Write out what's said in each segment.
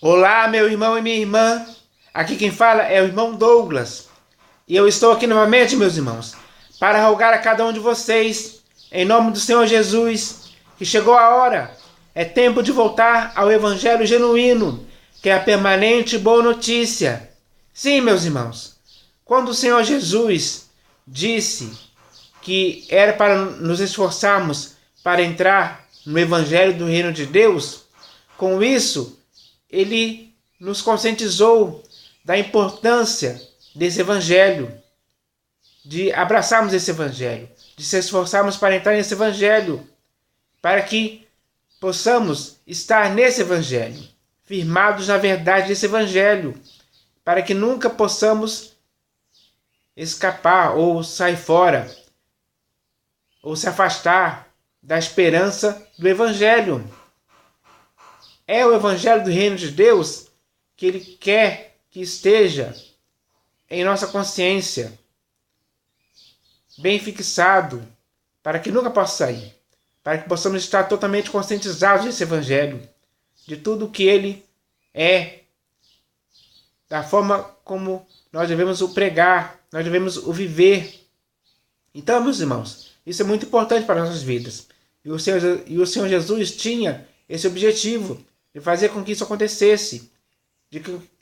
Olá, meu irmão e minha irmã. Aqui quem fala é o irmão Douglas. E eu estou aqui novamente, meus irmãos, para rogar a cada um de vocês, em nome do Senhor Jesus, que chegou a hora. É tempo de voltar ao Evangelho genuíno, que é a permanente boa notícia. Sim, meus irmãos, quando o Senhor Jesus disse que era para nos esforçarmos para entrar no Evangelho do Reino de Deus, com isso, ele nos conscientizou da importância desse evangelho, de abraçarmos esse evangelho, de se esforçarmos para entrar nesse evangelho, para que possamos estar nesse evangelho, firmados na verdade desse evangelho, para que nunca possamos escapar ou sair fora, ou se afastar da esperança do evangelho. É o evangelho do reino de Deus que ele quer que esteja em nossa consciência, bem fixado, para que nunca possa sair, para que possamos estar totalmente conscientizados desse evangelho, de tudo que ele é, da forma como nós devemos o pregar, nós devemos o viver. Então, meus irmãos, isso é muito importante para as nossas vidas. E o Senhor Jesus tinha esse objetivo de fazer com que isso acontecesse,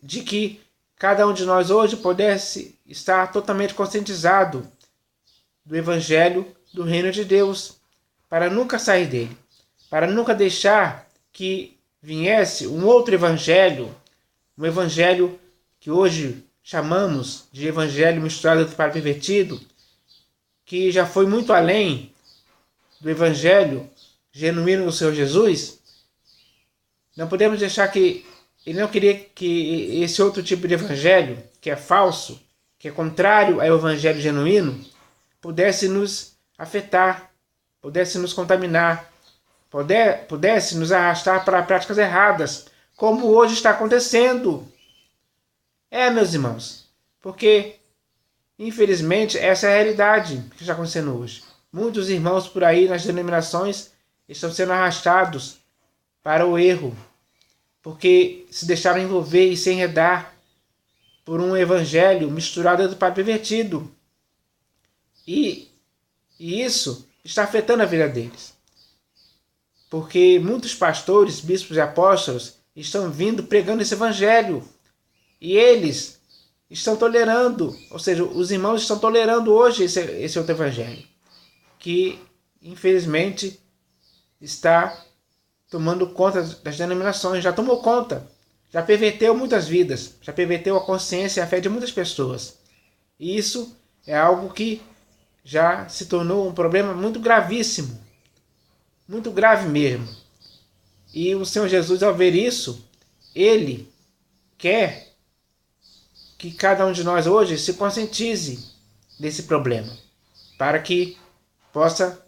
de que cada um de nós hoje pudesse estar totalmente conscientizado do Evangelho do Reino de Deus, para nunca sair dele, para nunca deixar que viesse um outro Evangelho, um Evangelho que hoje chamamos de Evangelho misturado para pervertido, que já foi muito além do Evangelho genuíno do Senhor Jesus. Não podemos deixar que ele não queria que esse outro tipo de evangelho, que é falso, que é contrário ao evangelho genuíno, pudesse nos afetar, pudesse nos contaminar, pudesse nos arrastar para práticas erradas, como hoje está acontecendo. Meus irmãos, porque infelizmente essa é a realidade que está acontecendo hoje. Muitos irmãos por aí nas denominações estão sendo arrastados para o erro, porque se deixaram envolver e se enredar por um evangelho misturado para pervertido. E isso está afetando a vida deles. Porque muitos pastores, bispos e apóstolos estão vindo pregando esse evangelho. E eles estão tolerando, ou seja, os irmãos estão tolerando hoje esse outro evangelho, que infelizmente está tomando conta das denominações, já tomou conta, já perverteu muitas vidas, já perverteu a consciência e a fé de muitas pessoas. E isso é algo que já se tornou um problema muito gravíssimo, muito grave mesmo. E o Senhor Jesus, ao ver isso, ele quer que cada um de nós hoje se conscientize desse problema, para que possa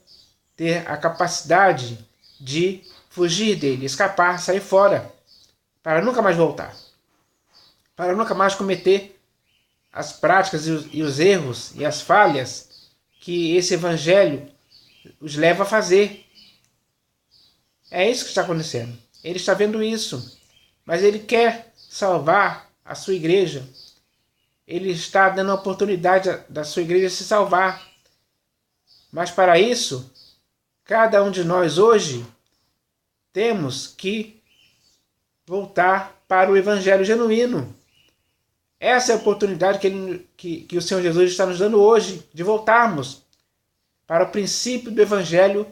ter a capacidade de fugir dele, escapar, sair fora, para nunca mais voltar, para nunca mais cometer as práticas e os erros e as falhas que esse evangelho os leva a fazer. É isso que está acontecendo. Ele está vendo isso, mas ele quer salvar a sua igreja. Ele está dando a oportunidade da sua igreja se salvar. Mas para isso, cada um de nós hoje temos que voltar para o evangelho genuíno. Essa é a oportunidade que o Senhor Jesus está nos dando hoje, de voltarmos para o princípio do evangelho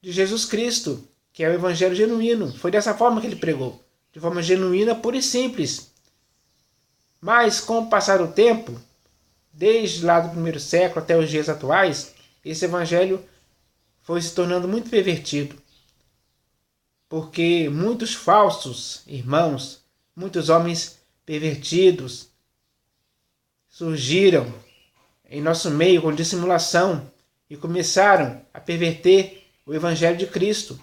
de Jesus Cristo, que é o evangelho genuíno. Foi dessa forma que ele pregou, de forma genuína, pura e simples. Mas com o passar do tempo, desde lá do primeiro século até os dias atuais, esse evangelho foi se tornando muito pervertido. Porque muitos falsos irmãos, muitos homens pervertidos surgiram em nosso meio com dissimulação e começaram a perverter o evangelho de Cristo.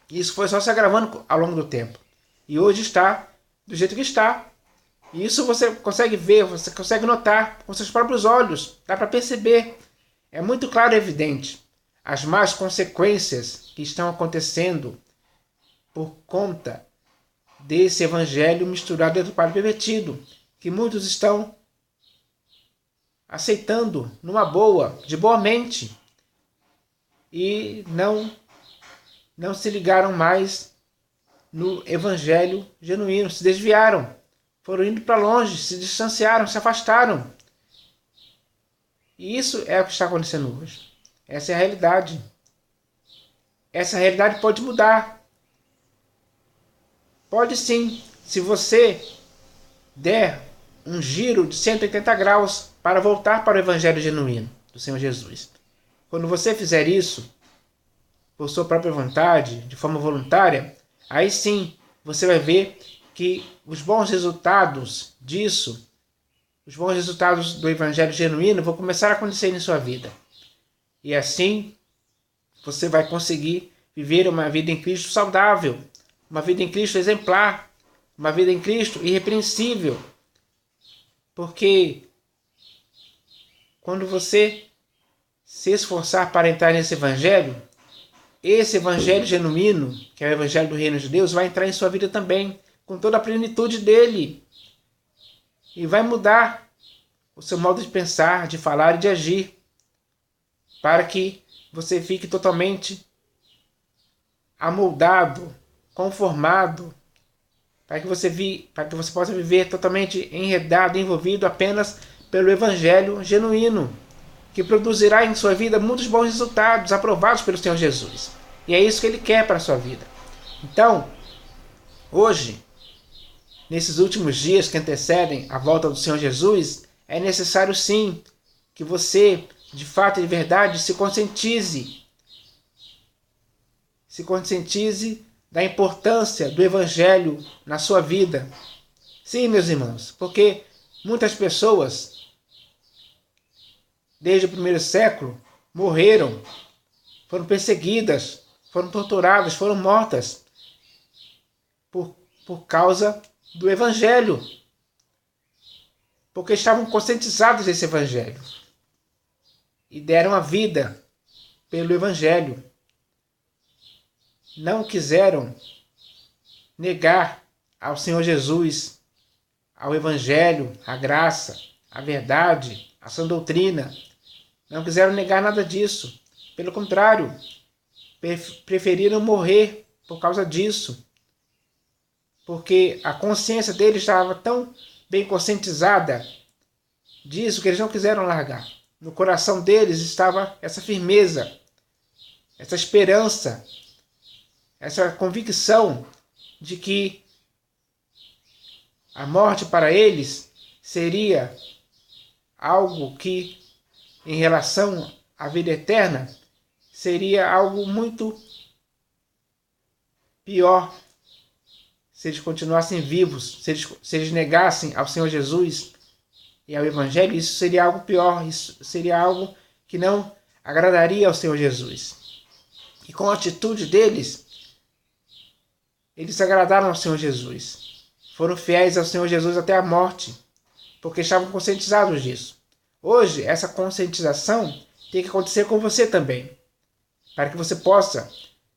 E isso foi só se agravando ao longo do tempo. E hoje está do jeito que está. E isso você consegue ver, você consegue notar com seus próprios olhos. Dá para perceber. É muito claro e evidente as más consequências que estão acontecendo por conta desse evangelho misturado dentro do padre pervertido, que muitos estão aceitando numa boa, de boa mente, e não se ligaram mais no evangelho genuíno, se desviaram, foram indo para longe, se distanciaram, se afastaram. E isso é o que está acontecendo hoje. Essa é a realidade. Essa realidade pode mudar. Pode sim, se você der um giro de 180 graus para voltar para o evangelho genuíno do Senhor Jesus. Quando você fizer isso, por sua própria vontade, de forma voluntária, aí sim você vai ver que os bons resultados disso, os bons resultados do evangelho genuíno vão começar a acontecer em sua vida. E assim você vai conseguir viver uma vida em Cristo saudável, uma vida em Cristo exemplar, uma vida em Cristo irrepreensível. Porque quando você se esforçar para entrar nesse evangelho, esse evangelho genuíno, que é o evangelho do reino de Deus, vai entrar em sua vida também, com toda a plenitude dele. E vai mudar o seu modo de pensar, de falar e de agir, para que você fique totalmente amoldado, conformado, para que você possa viver totalmente enredado, envolvido apenas pelo evangelho genuíno, que produzirá em sua vida muitos bons resultados, aprovados pelo Senhor Jesus. E é isso que Ele quer para a sua vida. Então, hoje, nesses últimos dias que antecedem a volta do Senhor Jesus, é necessário sim que você, de fato e de verdade, se conscientize da importância do evangelho na sua vida. Sim, meus irmãos, porque muitas pessoas desde o primeiro século, morreram, foram perseguidas, foram torturadas, foram mortas por causa do evangelho, porque estavam conscientizados desse evangelho e deram a vida pelo evangelho. Não quiseram negar ao Senhor Jesus, ao evangelho, a graça, a verdade, a sã doutrina. Não quiseram negar nada disso. Pelo contrário, preferiram morrer por causa disso. Porque a consciência deles estava tão bem conscientizada disso que eles não quiseram largar. No coração deles estava essa firmeza, essa esperança, essa convicção de que a morte para eles seria algo que, em relação à vida eterna, seria algo muito pior se eles continuassem vivos, se eles negassem ao Senhor Jesus e ao Evangelho. Isso seria algo pior, isso seria algo que não agradaria ao Senhor Jesus. E com a atitude deles, eles agradaram ao Senhor Jesus. Foram fiéis ao Senhor Jesus até a morte, porque estavam conscientizados disso. Hoje, essa conscientização tem que acontecer com você também, para que você possa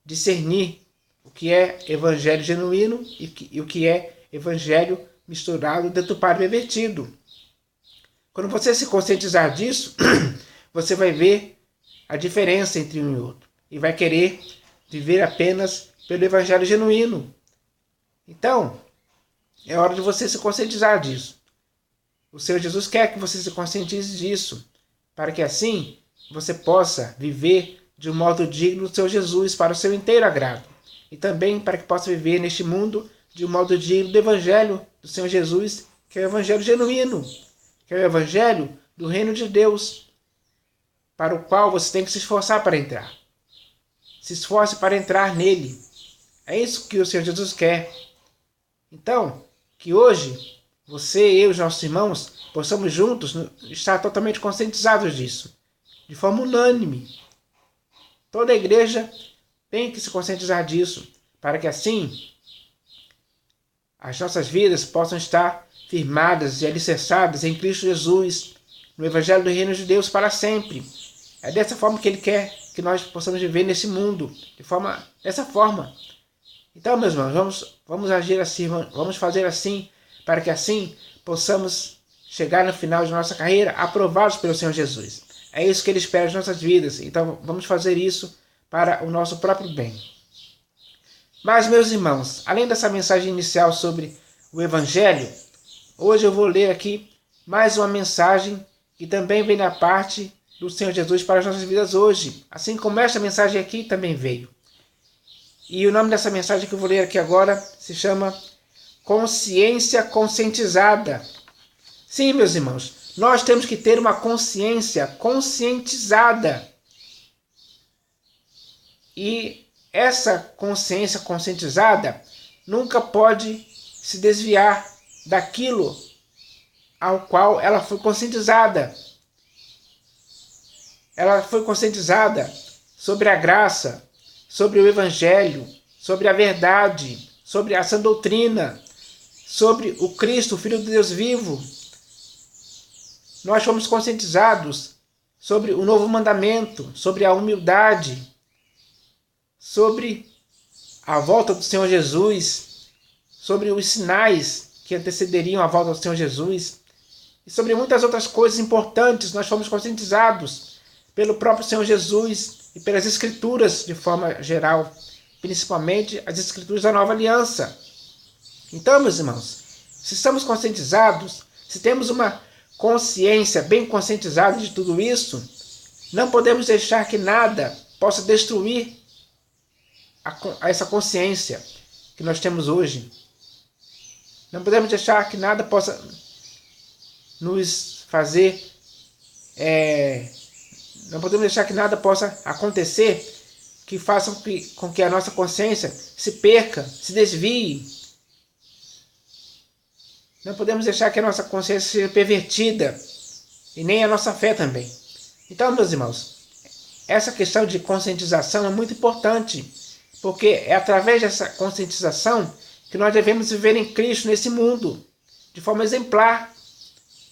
discernir o que é evangelho genuíno e o que é evangelho misturado, deturpado e pervertido. Quando você se conscientizar disso, você vai ver a diferença entre um e outro e vai querer viver apenas pelo evangelho genuíno. Então, é hora de você se conscientizar disso. O Senhor Jesus quer que você se conscientize disso, para que assim você possa viver de um modo digno do Senhor Jesus para o seu inteiro agrado. E também para que possa viver neste mundo de um modo digno do Evangelho do Senhor Jesus, que é o Evangelho genuíno, que é o Evangelho do Reino de Deus, para o qual você tem que se esforçar para entrar. Se esforce para entrar nele. É isso que o Senhor Jesus quer. Então, que hoje você e eu, os nossos irmãos, possamos juntos estar totalmente conscientizados disso, de forma unânime. Toda a igreja tem que se conscientizar disso, para que assim as nossas vidas possam estar firmadas e alicerçadas em Cristo Jesus, no Evangelho do Reino de Deus para sempre. É dessa forma que Ele quer que nós possamos viver nesse mundo, dessa forma. Então, meus irmãos, vamos vamos agir assim, vamos fazer assim, para que assim possamos chegar no final de nossa carreira aprovados pelo Senhor Jesus. É isso que Ele espera de nossas vidas. Então vamos fazer isso para o nosso próprio bem. Mas, meus irmãos, além dessa mensagem inicial sobre o Evangelho, hoje eu vou ler aqui mais uma mensagem que também vem da parte do Senhor Jesus para as nossas vidas hoje. Assim como esta mensagem aqui também veio. E o nome dessa mensagem que eu vou ler aqui agora se chama Consciência Conscientizada. Sim, meus irmãos, nós temos que ter uma consciência conscientizada. E essa consciência conscientizada nunca pode se desviar daquilo ao qual ela foi conscientizada. Ela foi conscientizada sobre a graça, sobre o Evangelho, sobre a verdade, sobre a sã doutrina, sobre o Cristo, o Filho de Deus vivo. Nós fomos conscientizados sobre o novo mandamento, sobre a humildade, sobre a volta do Senhor Jesus, sobre os sinais que antecederiam a volta do Senhor Jesus, e sobre muitas outras coisas importantes. Nós fomos conscientizados pelo próprio Senhor Jesus e pelas Escrituras de forma geral, principalmente as Escrituras da Nova Aliança. Então, meus irmãos, se estamos conscientizados, se temos uma consciência bem conscientizada de tudo isso, não podemos deixar que nada possa destruir essa consciência que nós temos hoje. Não podemos deixar que nada possa nos fazer, não podemos deixar que nada possa acontecer que faça com que a nossa consciência se perca, se desvie. Não podemos deixar que a nossa consciência seja pervertida, e nem a nossa fé também. Então, meus irmãos, essa questão de conscientização é muito importante, porque é através dessa conscientização que nós devemos viver em Cristo nesse mundo, de forma exemplar,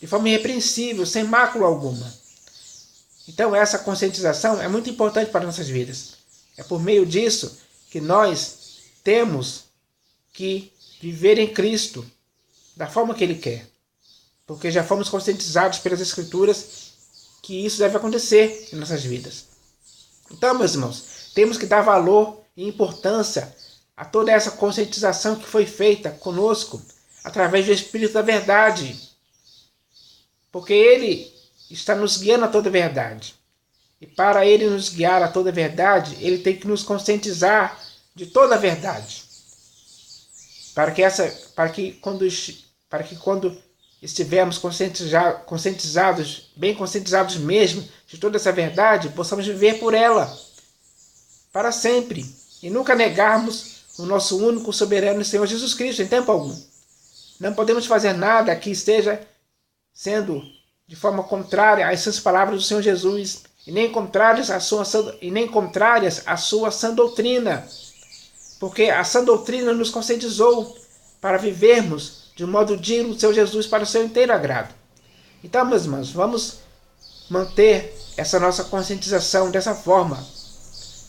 de forma irrepreensível, sem mácula alguma. Então essa conscientização é muito importante para nossas vidas. É por meio disso que nós temos que viver em Cristo da forma que Ele quer. Porque já fomos conscientizados pelas Escrituras que isso deve acontecer em nossas vidas. Então, meus irmãos, temos que dar valor e importância a toda essa conscientização que foi feita conosco através do Espírito da Verdade. Porque Ele está nos guiando a toda a verdade. E para Ele nos guiar a toda a verdade, Ele tem que nos conscientizar de toda a verdade. Para que quando estivermos conscientizados, bem conscientizados mesmo de toda essa verdade, possamos viver por ela para sempre e nunca negarmos o nosso único soberano Senhor Jesus Cristo em tempo algum. Não podemos fazer nada que esteja sendo de forma contrária às sãs palavras do Senhor Jesus e nem contrárias à sua sã doutrina, porque a sã doutrina nos conscientizou para vivermos de um modo digno do Senhor Jesus para o seu inteiro agrado. Então, meus irmãos, vamos manter essa nossa conscientização dessa forma.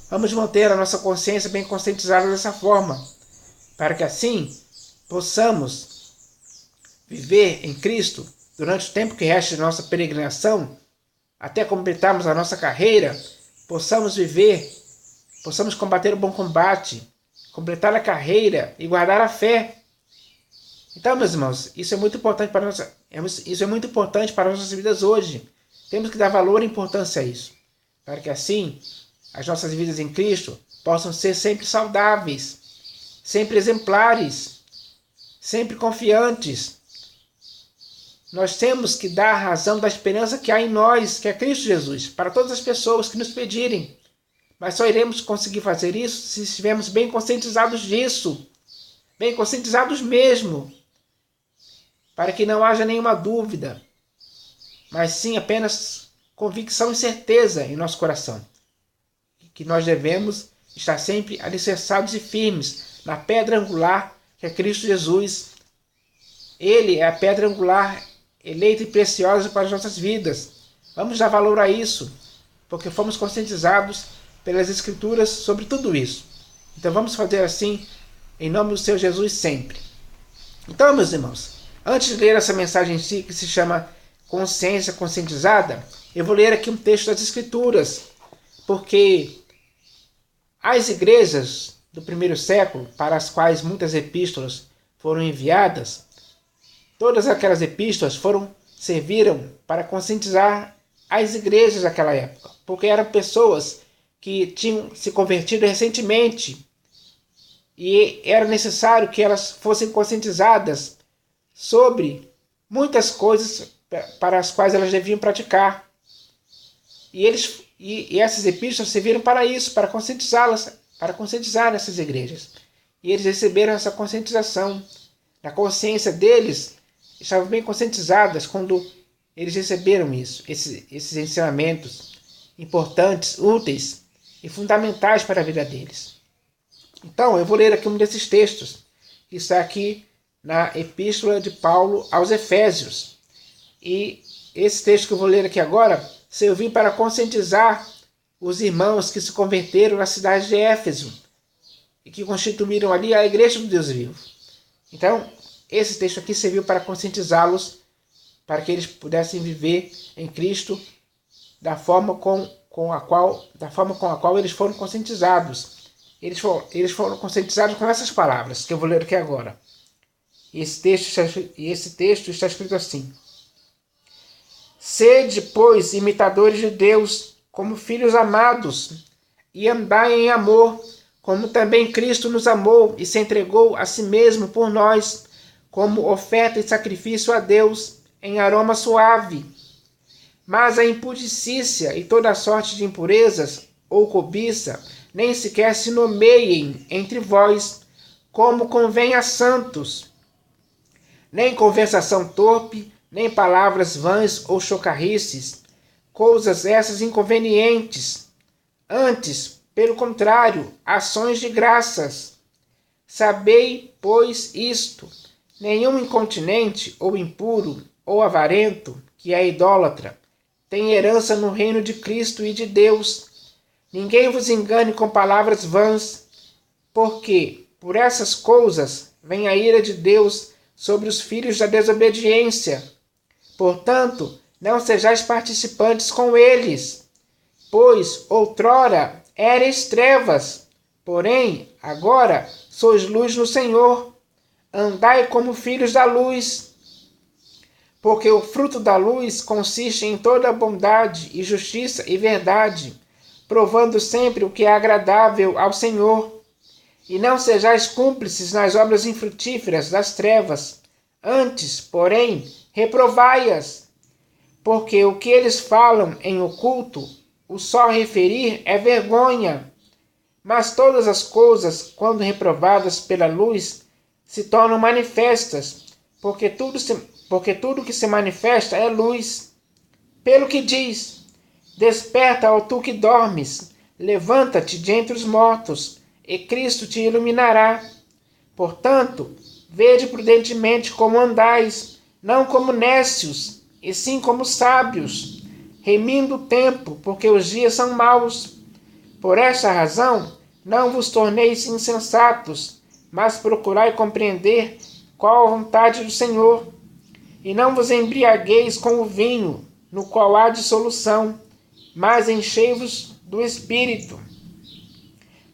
Vamos manter a nossa consciência bem conscientizada dessa forma, para que assim possamos viver em Cristo durante o tempo que resta de nossa peregrinação, até completarmos a nossa carreira, possamos combater o bom combate, completar a carreira e guardar a fé. Então, meus irmãos, isso é muito importante para as nossas vidas hoje. Temos que dar valor e importância a isso, para que assim as nossas vidas em Cristo possam ser sempre saudáveis, sempre exemplares, sempre confiantes. Nós temos que dar a razão da esperança que há em nós, que é Cristo Jesus, para todas as pessoas que nos pedirem. Mas só iremos conseguir fazer isso se estivermos bem conscientizados disso, bem conscientizados mesmo, para que não haja nenhuma dúvida, mas sim apenas convicção e certeza em nosso coração, que nós devemos estar sempre alicerçados e firmes na pedra angular, que é Cristo Jesus. Ele é a pedra angular eleita e preciosa para as nossas vidas. Vamos dar valor a isso, porque fomos conscientizados pelas Escrituras sobre tudo isso. Então vamos fazer assim em nome do Senhor Jesus sempre. Então, meus irmãos, antes de ler essa mensagem em si, que se chama Consciência Conscientizada, eu vou ler aqui um texto das Escrituras, porque as igrejas do primeiro século, para as quais muitas epístolas foram enviadas, todas aquelas epístolas serviram para conscientizar as igrejas daquela época, porque eram pessoas que tinham se convertido recentemente e era necessário que elas fossem conscientizadas sobre muitas coisas para as quais elas deviam praticar. E essas epístolas serviram para isso, para conscientizá-las, para conscientizar essas igrejas. E eles receberam essa conscientização. Na consciência deles, estavam bem conscientizadas quando eles receberam isso, esses ensinamentos importantes, úteis e fundamentais para a vida deles. Então, eu vou ler aqui um desses textos, que está aqui na Epístola de Paulo aos Efésios. E esse texto que eu vou ler aqui agora serviu para conscientizar os irmãos que se converteram na cidade de Éfeso e que constituíram ali a Igreja do Deus Vivo. Então, esse texto aqui serviu para conscientizá-los, para que eles pudessem viver em Cristo da forma com a qual eles foram conscientizados. Eles foram conscientizados com essas palavras, que eu vou ler aqui agora. E esse texto está escrito assim: Sede, pois, imitadores de Deus, como filhos amados, e andai em amor, como também Cristo nos amou e se entregou a si mesmo por nós, como oferta e sacrifício a Deus, em aroma suave. Mas a impudicícia e toda sorte de impurezas, ou cobiça, nem sequer se nomeiem entre vós, como convém a santos. Nem conversação torpe, nem palavras vãs ou chocarrices, coisas essas inconvenientes. Antes, pelo contrário, ações de graças. Sabei, pois, isto: nenhum incontinente, ou impuro, ou avarento, que é idólatra, tem herança no reino de Cristo e de Deus. Ninguém vos engane com palavras vãs, porque por essas coisas vem a ira de Deus sobre os filhos da desobediência. Portanto, não sejais participantes com eles, pois outrora erais trevas, porém agora sois luz no Senhor. Andai como filhos da luz, porque o fruto da luz consiste em toda bondade e justiça e verdade, provando sempre o que é agradável ao Senhor. E não sejais cúmplices nas obras infrutíferas das trevas, antes, porém, reprovai-as, porque o que eles falam em oculto, o só referir é vergonha. Mas todas as coisas, quando reprovadas pela luz, se tornam manifestas, porque tudo que se manifesta é luz. Pelo que diz: Desperta, ó tu que dormes, levanta-te de entre os mortos, e Cristo te iluminará. Portanto, vede prudentemente como andais, não como nécios, e sim como sábios, remindo o tempo, porque os dias são maus. Por esta razão, não vos torneis insensatos, mas procurai compreender qual a vontade do Senhor. E não vos embriagueis com o vinho, no qual há dissolução, mas enchei-vos do Espírito,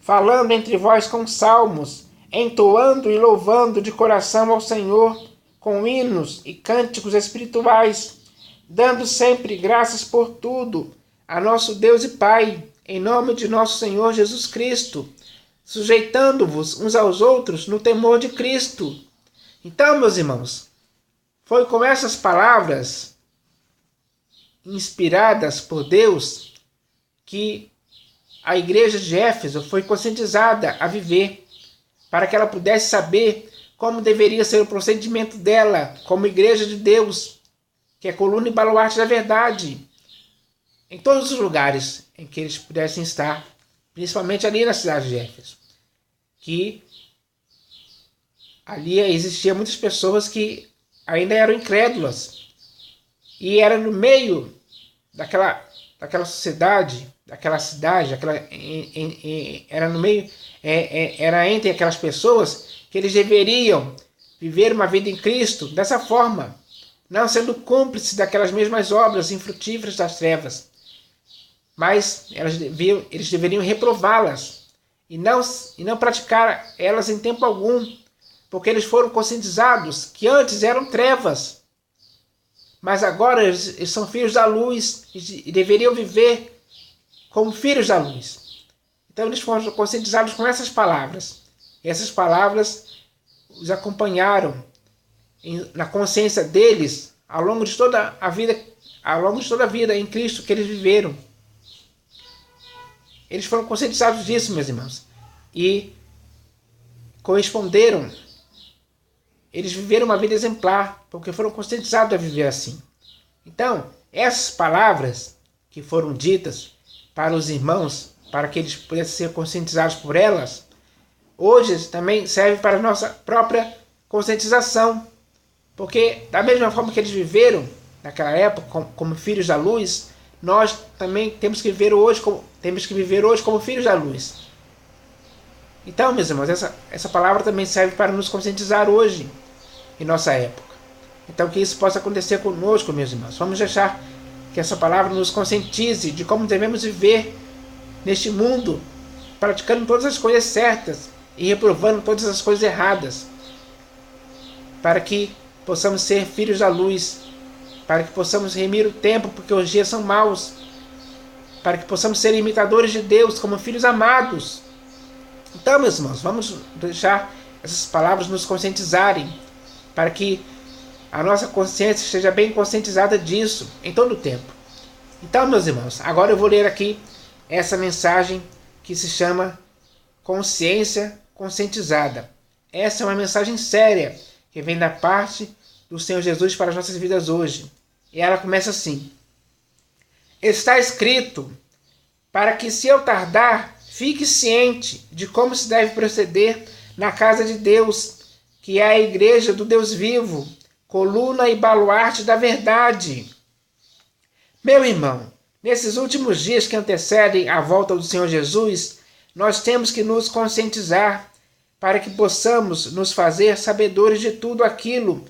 falando entre vós com salmos, entoando e louvando de coração ao Senhor, com hinos e cânticos espirituais, dando sempre graças por tudo a nosso Deus e Pai, em nome de nosso Senhor Jesus Cristo, sujeitando-vos uns aos outros no temor de Cristo. Então, meus irmãos, foi com essas palavras inspiradas por Deus que a igreja de Éfeso foi conscientizada a viver, para que ela pudesse saber como deveria ser o procedimento dela como igreja de Deus, que é coluna e baluarte da verdade, em todos os lugares em que eles pudessem estar, principalmente ali na cidade de Éfeso, que ali existiam muitas pessoas que ainda eram incrédulas, e era no meio daquela sociedade daquela cidade, era no meio, era entre aquelas pessoas que eles deveriam viver uma vida em Cristo dessa forma, não sendo cúmplices daquelas mesmas obras infrutíferas das trevas, mas eles deveriam reprová-las e não praticar elas em tempo algum, porque eles foram conscientizados que antes eram trevas, mas agora eles são filhos da luz e deveriam viver como filhos da luz. Então eles foram conscientizados com essas palavras. E essas palavras os acompanharam na consciência deles ao longo de toda a vida em Cristo que eles viveram. Eles foram conscientizados disso, meus irmãos, e corresponderam. Eles viveram uma vida exemplar, porque foram conscientizados a viver assim. Então, essas palavras que foram ditas para os irmãos, para que eles pudessem ser conscientizados por elas, hoje também serve para a nossa própria conscientização. Porque da mesma forma que eles viveram naquela época como filhos da luz, nós também temos que viver hoje como filhos da luz. Então, meus irmãos, essa palavra também serve para nos conscientizar hoje, em nossa época. Então, que isso possa acontecer conosco, meus irmãos. Vamos deixar que essa palavra nos conscientize de como devemos viver neste mundo, praticando todas as coisas certas e reprovando todas as coisas erradas, para que possamos ser filhos da luz, para que possamos remir o tempo, porque os dias são maus, para que possamos ser imitadores de Deus como filhos amados. Então, meus irmãos, vamos deixar essas palavras nos conscientizarem, para que a nossa consciência esteja bem conscientizada disso em todo o tempo. Então, meus irmãos, agora eu vou ler aqui essa mensagem que se chama Consciência Conscientizada. Essa é uma mensagem séria que vem da parte do Senhor Jesus para as nossas vidas hoje. E ela começa assim: está escrito, para que se eu tardar, fique ciente de como se deve proceder na casa de Deus, que é a igreja do Deus vivo, coluna e baluarte da verdade. Meu irmão, nesses últimos dias que antecedem a volta do Senhor Jesus, nós temos que nos conscientizar para que possamos nos fazer sabedores de tudo aquilo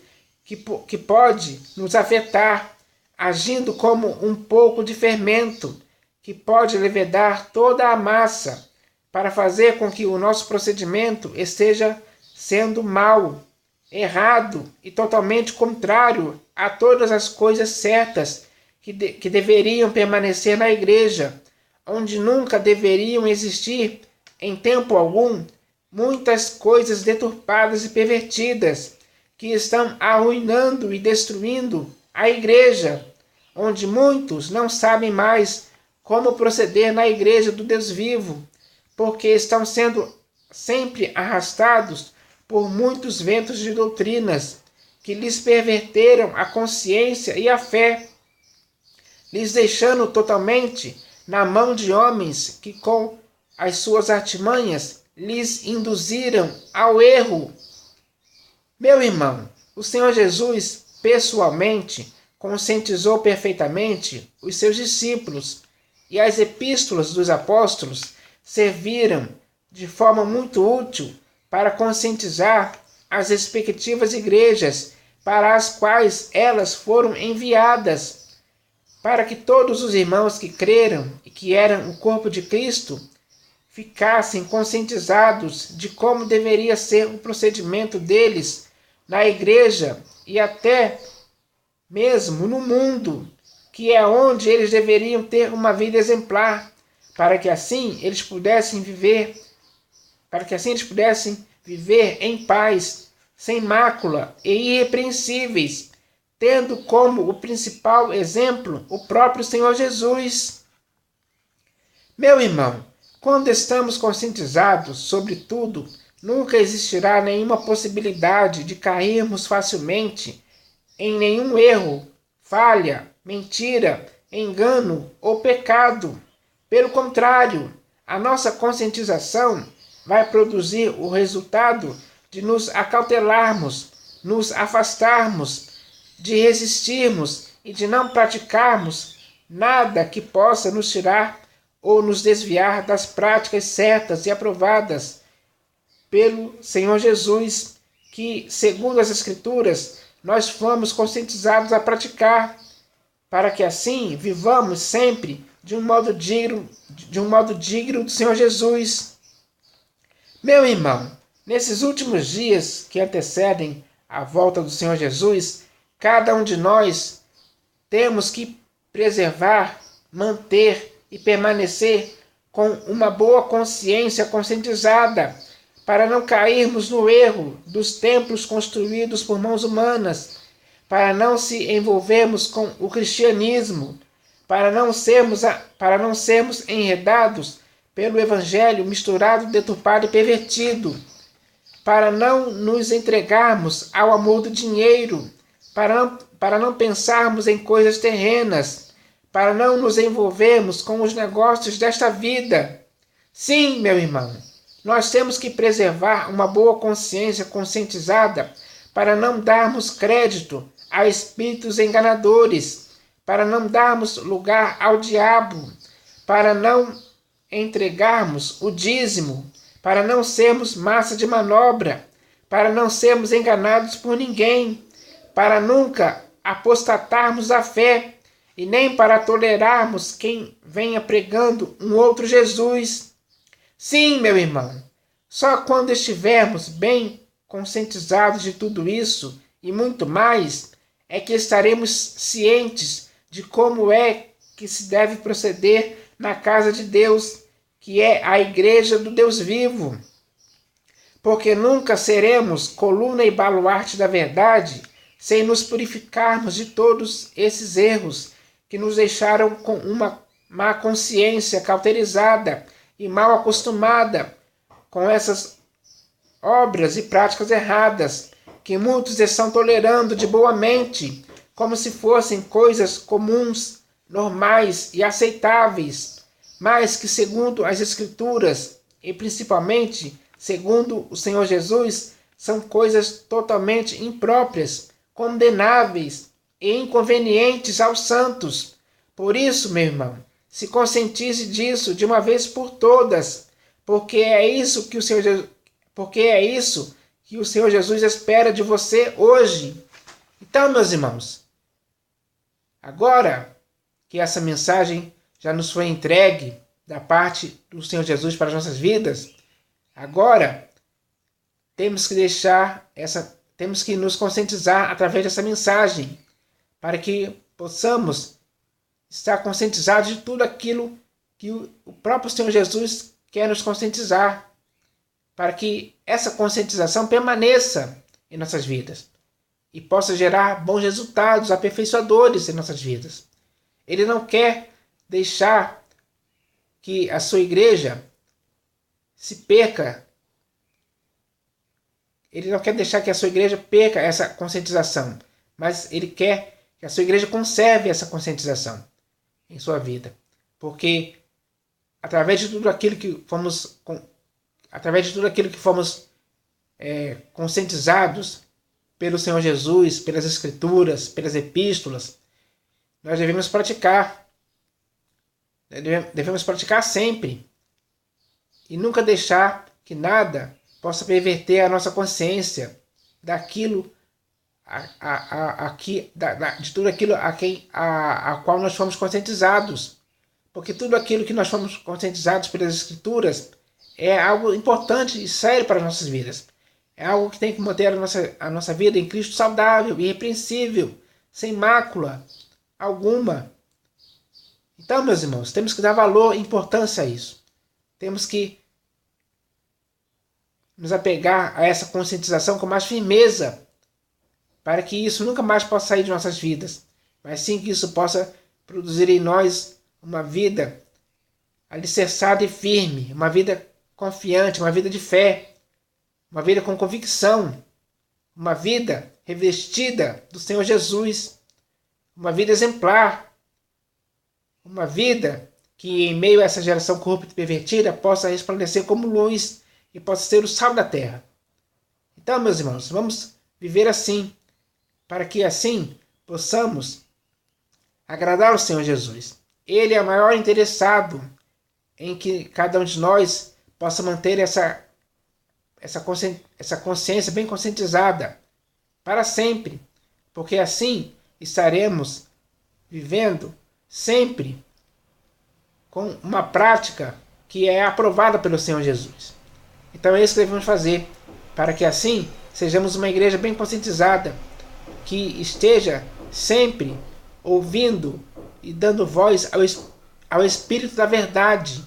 que pode nos afetar, agindo como um pouco de fermento que pode levedar toda a massa, para fazer com que o nosso procedimento esteja sendo mau, errado e totalmente contrário a todas as coisas certas que deveriam permanecer na igreja, onde nunca deveriam existir, em tempo algum, muitas coisas deturpadas e pervertidas, que estão arruinando e destruindo a igreja, onde muitos não sabem mais como proceder na igreja do Deus vivo, porque estão sendo sempre arrastados por muitos ventos de doutrinas que lhes perverteram a consciência e a fé, lhes deixando totalmente na mão de homens que com as suas artimanhas lhes induziram ao erro. Meu irmão, o Senhor Jesus pessoalmente conscientizou perfeitamente os seus discípulos, e as epístolas dos apóstolos serviram de forma muito útil para conscientizar as respectivas igrejas para as quais elas foram enviadas, para que todos os irmãos que creram e que eram o corpo de Cristo ficassem conscientizados de como deveria ser o procedimento deles na igreja e até mesmo no mundo, que é onde eles deveriam ter uma vida exemplar, para que assim eles pudessem viver em paz, sem mácula e irrepreensíveis, tendo como o principal exemplo o próprio Senhor Jesus. Meu irmão, quando estamos conscientizados sobre tudo, nunca existirá nenhuma possibilidade de cairmos facilmente em nenhum erro, falha, mentira, engano ou pecado. Pelo contrário, a nossa conscientização vai produzir o resultado de nos acautelarmos, nos afastarmos, de resistirmos e de não praticarmos nada que possa nos tirar ou nos desviar das práticas certas e aprovadas pelo Senhor Jesus, que, segundo as Escrituras, nós fomos conscientizados a praticar, para que assim vivamos sempre de um modo digno do Senhor Jesus. Meu irmão, nesses últimos dias que antecedem a volta do Senhor Jesus, cada um de nós temos que preservar, manter e permanecer com uma boa consciência conscientizada, para não cairmos no erro dos templos construídos por mãos humanas, para não se envolvermos com o cristianismo, para não sermos enredados pelo evangelho misturado, deturpado e pervertido, para não nos entregarmos ao amor do dinheiro, para não pensarmos em coisas terrenas, para não nos envolvermos com os negócios desta vida. Sim, meu irmão, nós temos que preservar uma boa consciência conscientizada para não darmos crédito a espíritos enganadores, para não darmos lugar ao diabo, para não entregarmos o dízimo, para não sermos massa de manobra, para não sermos enganados por ninguém, para nunca apostatarmos da fé e nem para tolerarmos quem venha pregando um outro Jesus. Sim, meu irmão, só quando estivermos bem conscientizados de tudo isso e muito mais, é que estaremos cientes de como é que se deve proceder na casa de Deus, que é a igreja do Deus vivo. Porque nunca seremos coluna e baluarte da verdade sem nos purificarmos de todos esses erros que nos deixaram com uma má consciência cauterizada e mal acostumada com essas obras e práticas erradas que muitos estão tolerando de boa mente, como se fossem coisas comuns, normais e aceitáveis, mas que, segundo as Escrituras, e principalmente segundo o Senhor Jesus, são coisas totalmente impróprias, condenáveis e inconvenientes aos santos. Por isso, meu irmão, se conscientize disso de uma vez por todas, porque é isso que o Senhor Jesus espera de você hoje. Então, meus irmãos, agora que essa mensagem já nos foi entregue da parte do Senhor Jesus para as nossas vidas, agora temos que nos conscientizar através dessa mensagem, para que possamos estar conscientizados de tudo aquilo que o próprio Senhor Jesus quer nos conscientizar, para que essa conscientização permaneça em nossas vidas e possa gerar bons resultados aperfeiçoadores em nossas vidas. Ele não quer deixar que a sua igreja se perca. Ele não quer deixar que a sua igreja perca essa conscientização, mas ele quer que a sua igreja conserve essa conscientização em sua vida. Porque através de tudo aquilo que fomos conscientizados pelo Senhor Jesus, pelas Escrituras, pelas epístolas, nós devemos praticar. Devemos praticar sempre. E nunca deixar que nada possa perverter a nossa consciência daquilo, de tudo aquilo a qual nós fomos conscientizados. Porque tudo aquilo que nós fomos conscientizados pelas Escrituras é algo importante e sério para as nossas vidas. É algo que tem que manter a nossa vida em Cristo saudável, irrepreensível, sem mácula alguma. Então, meus irmãos, temos que dar valor e importância a isso. Temos que nos apegar a essa conscientização com mais firmeza, para que isso nunca mais possa sair de nossas vidas, mas sim que isso possa produzir em nós uma vida alicerçada e firme, uma vida confiante, uma vida de fé, uma vida com convicção, uma vida revestida do Senhor Jesus, uma vida exemplar, uma vida que em meio a essa geração corrupta e pervertida possa resplandecer como luz e possa ser o sal da terra. Então, meus irmãos, vamos viver assim, para que assim possamos agradar o Senhor Jesus. Ele é o maior interessado em que cada um de nós possa manter essa consciência bem conscientizada para sempre, porque assim estaremos vivendo sempre com uma prática que é aprovada pelo Senhor Jesus. Então é isso que devemos fazer, para que assim sejamos uma igreja bem conscientizada, que esteja sempre ouvindo e dando voz ao Espírito da verdade,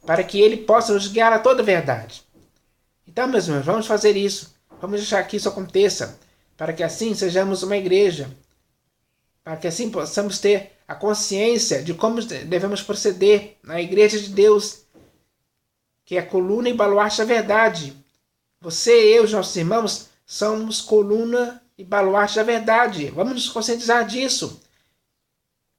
para que ele possa nos guiar a toda a verdade. Então, meus irmãos, vamos fazer isso. Vamos deixar que isso aconteça, para que assim sejamos uma igreja, para que assim possamos ter a consciência de como devemos proceder na igreja de Deus, que é a coluna e baluarte da verdade. Você e eu, os nossos irmãos, somos coluna e baluarte da verdade. Vamos nos conscientizar disso,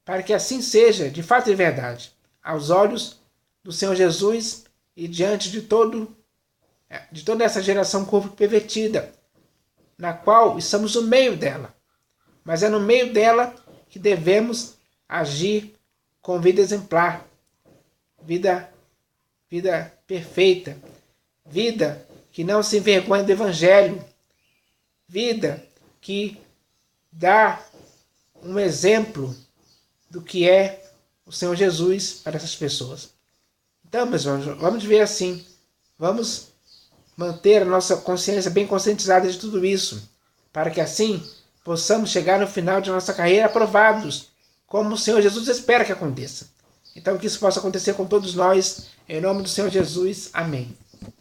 para que assim seja, de fato e de verdade, aos olhos do Senhor Jesus e diante de toda essa geração pervertida, na qual estamos no meio dela. Mas é no meio dela que devemos agir com vida exemplar, vida perfeita, vida que não se envergonha do Evangelho, vida que dá um exemplo do que é o Senhor Jesus para essas pessoas. Então, meus irmãos, vamos ver assim, vamos manter a nossa consciência bem conscientizada de tudo isso, para que assim possamos chegar no final de nossa carreira aprovados, como o Senhor Jesus espera que aconteça. Então que isso possa acontecer com todos nós, em nome do Senhor Jesus. Amém.